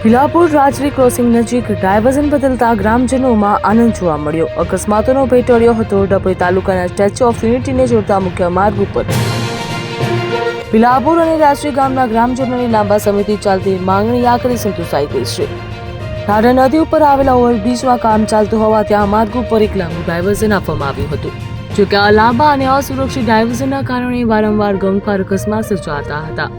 ભીલાપુર રાજવી ક્રોસિંગ નજીક ડાયવર્ઝન બદલતા ગ્રામજનોમાં આનંદ જોવા મળ્યો. અકસ્માતનો ભય ટળ્યો હતો. ડભોઈ તાલુકાના સ્ટેચ્યુ ઓફ યુનિટીને જોડતા મુખ્ય માર્ગ ઉપર ભીલાપુર અને રાજવી ગામના ગ્રામજનોની લાંબા સમયથી ચાલતી માંગણી આખરે સંતોષાઈ ગઈ છે. ઢાઢર નદી ઉપર આવેલા ઓવરબ્રિજમાં કામ ચાલતું હોવાથી આ માર્ગ ઉપર એક લાંબુ ડાયવર્ઝન આપવામાં આવ્યું હતું. જોકે આ લાંબા અને અસુરક્ષિત ડાયવર્ઝનના કારણે વારંવાર ગમખ્વાર અકસ્માત સર્જાતા હતા.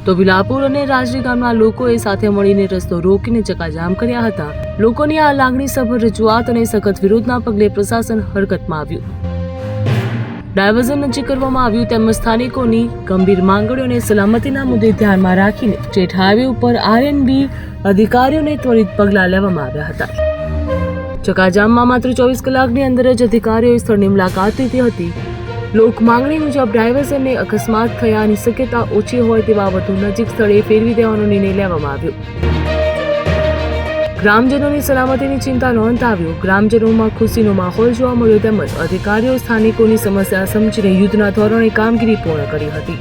તો ભીલાપુર અને રાજવી ગામના લોકોએ સાથે મળીને રસ્તો રોકીને ચકાજામ કર્યા હતા. લોકોની આ લાગણીસભર રજૂઆત અને સખત વિરોધના પગલે પ્રશાસન હરકતમાં આવ્યું. ડાયવર્ઝન નજીક કરવામાં આવ્યું તેમજ સ્થાનિકોની ગંભીર માંગણીઓને સલામતીના મુદ્દે ધ્યાનમાં રાખીને સ્ટેટ હાઈવે ઉપર આરએનબી અધિકારીઓને ત્વરિત પગલાં લેવામાં આવ્યા હતા. ચકાજામમાં માત્ર 24 કલાકની અંદર જ અધિકારીઓએ સ્થળની મુલાકાત લીધી હતી. લોક માંગણી મુજબ ડ્રાઈવર્સને અકસ્માત થયાની શક્યતા ઓછી હોય તેવા વધુ નજીક સ્થળે ફેરવી દેવાનો નિર્ણય લેવામાં આવ્યો. ગ્રામજનોની સલામતીની ચિંતા નોંધાવ્યો. ગ્રામજનોમાં ખુશીનો માહોલ જોવા મળ્યો તેમજ અધિકારીઓ સ્થાનિકોની સમસ્યા સમજીને યુદ્ધના ધોરણે કામગીરી પૂર્ણ કરી હતી.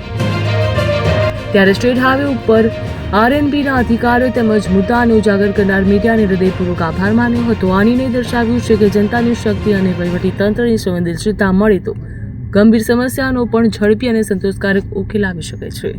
ત્યારે સ્ટેટ હાઈવે ઉપર આરએનબીના અધિકારીઓ તેમજ મુદ્દાને ઉજાગર કરનાર મીડિયાને હૃદયપૂર્વક આભાર માન્યો હતો. આ નિર્ણય દર્શાવ્યું છે કે જનતાની શક્તિ અને વહીવટી તંત્રની સંવેદનશીલતા મળે તો ગંભીર સમસ્યાનો પણ ઝડપી અને સંતોષકારક ઉકેલ આવી શકે છે.